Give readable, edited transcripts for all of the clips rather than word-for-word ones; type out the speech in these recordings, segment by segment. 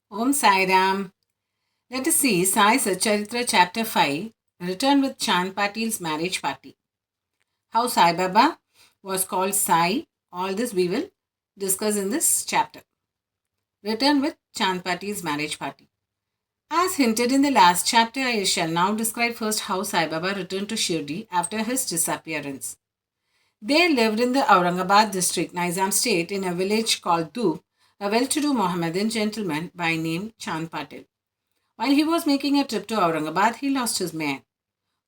Om Sairam. Let us see Saicharitra chapter 5, Return with Chand Patil's marriage party. How Sai Baba was called Sai, all this we will discuss in this chapter. Return with Chand Patil's marriage party. As hinted in the last chapter, I shall now describe first how Sai Baba returned to Shirdi after his disappearance. They lived in the Aurangabad district, Nizam state, in a village called Dhoop, a well-to-do Mohammedan gentleman by name Chand Patil. While he was making a trip to Aurangabad, he lost his mare.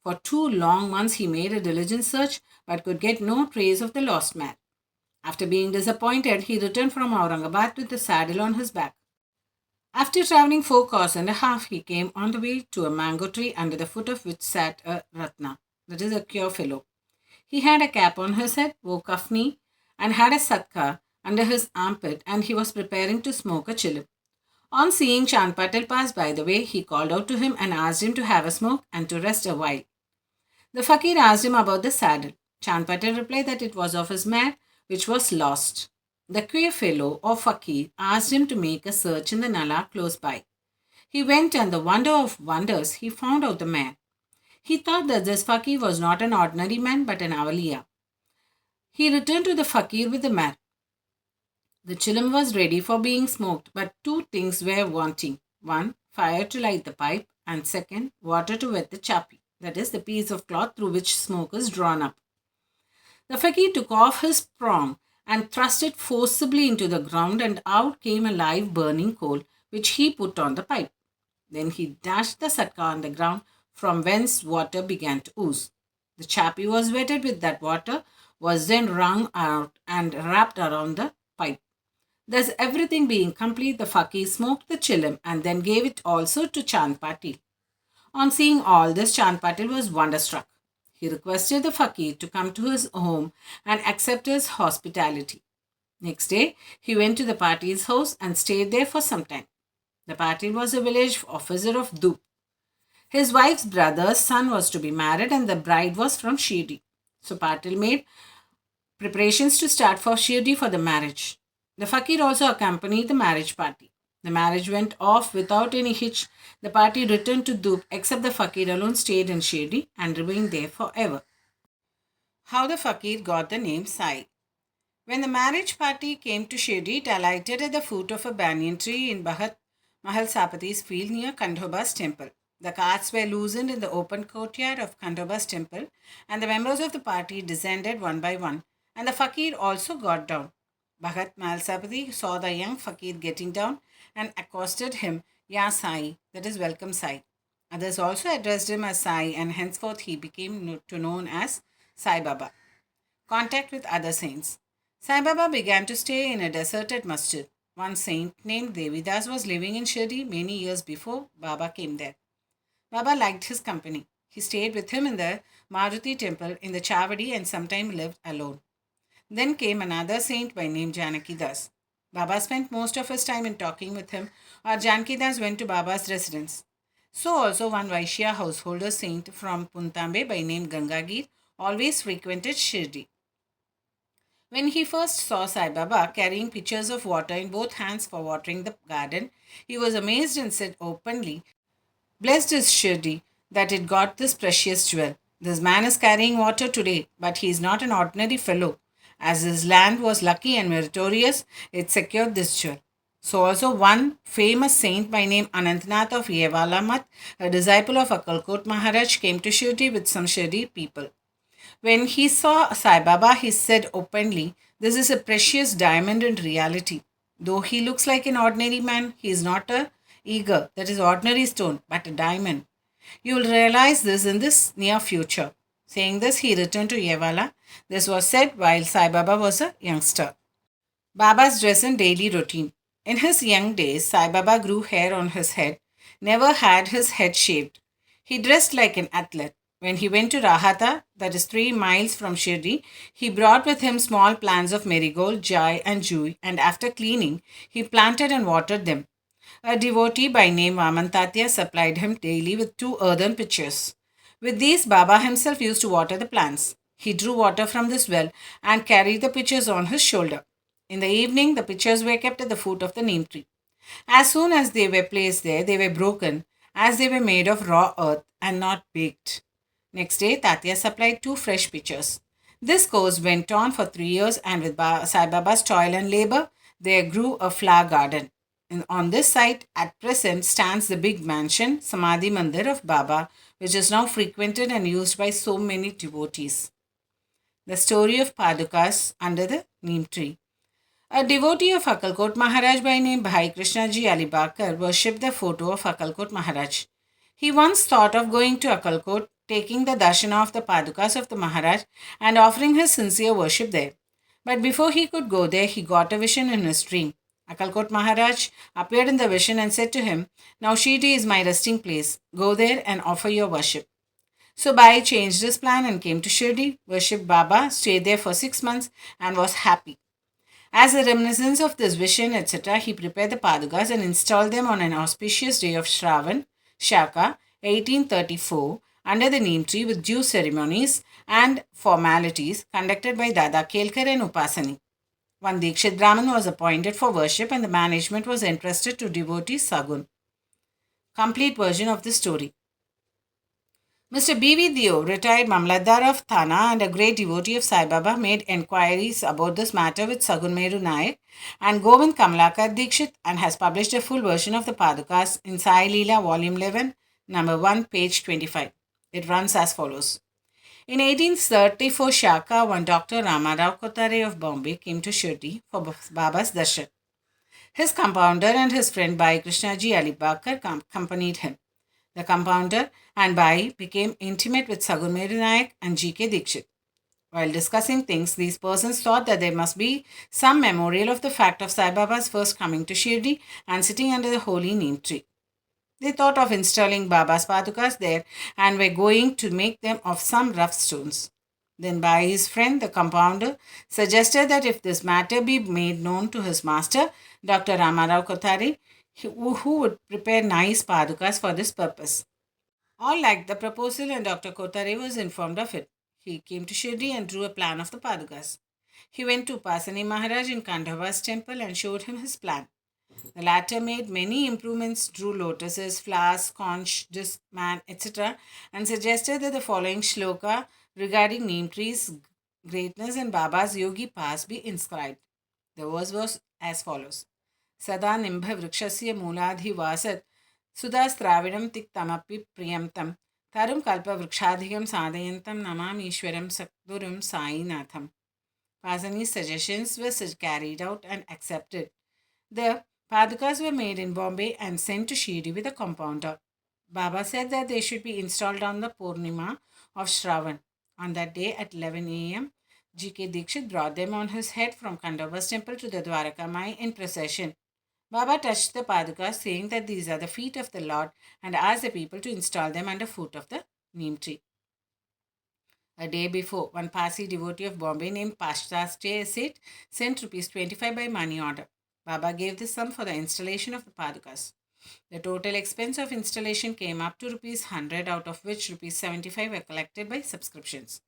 For 2 long months, he made a diligent search but could get no trace of the lost mare. After being disappointed, he returned from Aurangabad with the saddle on his back. After traveling 4 hours and a half, he came on the way to a mango tree under the foot of which sat a ratna, that is a cure fellow. He had a cap on his head, wore kafni, and had a satka under his armpit, and he was preparing to smoke a chilim. On seeing Chand Patil pass by the way, he called out to him and asked him to have a smoke and to rest a while. The fakir asked him about the saddle. Chand Patil replied that it was of his mare, which was lost. The queer fellow, or fakir, asked him to make a search in the nala close by. He went, and the wonder of wonders, he found out the mare. He thought that this fakir was not an ordinary man but an awliya. He returned to the fakir with the mare. The chilim was ready for being smoked, but two things were wanting. One, fire to light the pipe, and second, water to wet the chapi, that is, the piece of cloth through which smoke is drawn up. The fakir took off his prong and thrust it forcibly into the ground, and out came a live burning coal, which he put on the pipe. Then he dashed the satka on the ground, from whence water began to ooze. The chapi was wetted with that water, was then wrung out and wrapped around the pipe. Thus, everything being complete, the fakir smoked the chilim and then gave it also to Chand Patil. On seeing all this, Chand Patil was wonderstruck. He requested the fakir to come to his home and accept his hospitality. Next day, he went to the Patil's house and stayed there for some time. The Patil was a village officer of Dhoop. His wife's brother's son was to be married, and the bride was from Shirdi. So Patil made preparations to start for Shirdi for the marriage. The fakir also accompanied the marriage party. The marriage went off without any hitch. The party returned to Dhoop, except the fakir alone stayed in Shirdi and remained there forever. How the fakir got the name Sai. When the marriage party came to Shirdi, it alighted at the foot of a banyan tree in Bhagat Mahal Sapati's field near Khandhoba's temple. The carts were loosened in the open courtyard of Khandhoba's temple, and the members of the party descended one by one, and the fakir also got down. Bhagat Malsapati saw the young fakir getting down and accosted him, Ya Sai, that is, welcome Sai. Others also addressed him as Sai, and henceforth he became known as Sai Baba. Contact with other saints. Sai Baba began to stay in a deserted masjid. One saint named Devidas was living in Shirdi many years before Baba came there. Baba liked his company. He stayed with him in the Maruti temple in the Chavadi and sometimes lived alone. Then came another saint by name Janaki Das. Baba spent most of his time in talking with him, or Janaki Das went to Baba's residence. So also one Vaishya householder saint from Puntambe by name Gangagir always frequented Shirdi. When he first saw Sai Baba carrying pitchers of water in both hands for watering the garden, he was amazed and said openly, Blessed is Shirdi that it got this precious jewel. This man is carrying water today, but he is not an ordinary fellow. As his land was lucky and meritorious, it secured this jewel. So also one famous saint by name Anantnath of Yevalamat, a disciple of Akalkot Maharaj, came to Shirdi with some Shirdi people. When he saw Sai Baba, he said openly, This is a precious diamond in reality. Though he looks like an ordinary man, he is not a eager, that is ordinary stone, but a diamond. You will realize this in this near future. Saying this, he returned to Yevala. This was said while Sai Baba was a youngster. Baba's dress and daily routine. In his young days, Sai Baba grew hair on his head, never had his head shaved. He dressed like an athlete. When he went to Rahata, that is 3 miles from Shirdi, he brought with him small plants of marigold, jai, and jui, and after cleaning, he planted and watered them. A devotee by name Vamantatya supplied him daily with 2 earthen pitchers. With these, Baba himself used to water the plants. He drew water from this well and carried the pitchers on his shoulder. In the evening, the pitchers were kept at the foot of the neem tree. As soon as they were placed there, they were broken, as they were made of raw earth and not baked. Next day, Tatya supplied 2 fresh pitchers. This course went on for 3 years, and with Sai Baba's toil and labor, there grew a flower garden. And on this site, at present, stands the big mansion, Samadhi Mandir of Baba, which is now frequented and used by so many devotees. The story of Padukas under the neem tree. A devotee of Akalkot Maharaj by name Bhai Krishnaji Alibakar worshipped the photo of Akalkot Maharaj. He once thought of going to Akalkot, taking the darshana of the Padukas of the Maharaj and offering his sincere worship there. But before he could go there, he got a vision in his dream. Akalkot Maharaj appeared in the vision and said to him, "Now Shirdi is my resting place. Go there and offer your worship." So Bhai changed his plan and came to Shirdi, worshipped Baba, stayed there for 6 months, and was happy. As a reminiscence of this vision, etc., he prepared the Padukas and installed them on an auspicious day of Shravan, Shaka, 1834, under the neem tree with due ceremonies and formalities conducted by Dada Kelkar and Upasani. One Dikshit Brahman was appointed for worship and the management was entrusted to devotee Sagun. Complete version of the story. Mr. B.V. Dio, retired Mamlatdar of Thana and a great devotee of Sai Baba, made enquiries about this matter with Sagun Meru Nayak and Govind Kamalakar Dikshit and has published a full version of the Padukas in Sai Leela, Volume 11, number 1, page 25. It runs as follows. In 1834 Shaka, one Dr. Ramarao Kotare of Bombay came to Shirdi for Baba's darshan. His compounder and his friend Bhai Krishnaji Alibakar accompanied him. The compounder and Bhai became intimate with Sagun Meru Nayak and G.K. Dikshit. While discussing things, these persons thought that there must be some memorial of the fact of Sai Baba's first coming to Shirdi and sitting under the holy neem tree. They thought of installing Baba's Padukas there and were going to make them of some rough stones. Then Bhai, his friend, the compounder, suggested that if this matter be made known to his master, Dr. Ramarao Kothari, who would prepare nice Padukas for this purpose. All liked the proposal and Dr. Kotare was informed of it. He came to Shirdi and drew a plan of the Padukas. He went to Pasani Maharaj in Kandhava's temple and showed him his plan. The latter made many improvements, drew lotuses, flowers, conch, disc, man, etc., and suggested that the following shloka regarding neem trees, greatness, and Baba's yogi paths be inscribed. The verse was as follows. Sada nimbha vrikshasya mooladhivasat sudhastravidam tiktamapi priyamtam tarum kalpa vrikshadhikam sadhayantam namam ishwaram sakdurum sainatham. Pasani's suggestions were carried out and accepted. The Padukas were made in Bombay and sent to Shirdi with a compounder. Baba said that they should be installed on the Purnima of Shravan. On that day at 11 a.m., G.K. Dikshit brought them on his head from Kandava's temple to the Dwarakamai in procession. Baba touched the Padukas, saying that these are the feet of the Lord, and asked the people to install them under foot of the neem tree. A day before, one Parsi devotee of Bombay named Pashtaste Seth sent rupees 25 by money order. Baba gave this sum for the installation of the Padukas. The total expense of installation came up to rupees 100, out of which rupees 75 were collected by subscriptions.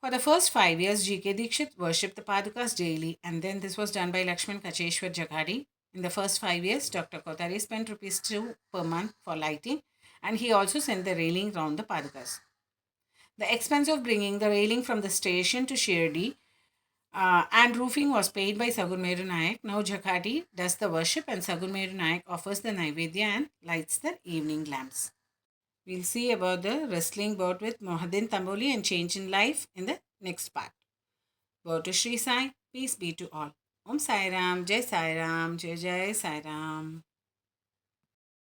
For the first 5 years, G.K. Dikshit worshipped the Padukas daily, and then this was done by Lakshman Kacheshwar Jaghadi. In the first 5 years, Dr. Kotari spent rupees 2 per month for lighting, and he also sent the railing round the Padukas. The expense of bringing the railing from the station to Shirdi and roofing was paid by Sagun Meru Nayak. Now Jaghadi does the worship and Sagun Meru Nayak offers the Naivedya and lights the evening lamps. We'll see about the wrestling bout with Mohadin Tamboli and change in life in the next part. Bow to Sri Sai, peace be to all. Om Sairam, Jai Sairam, Jai Jai Sairam.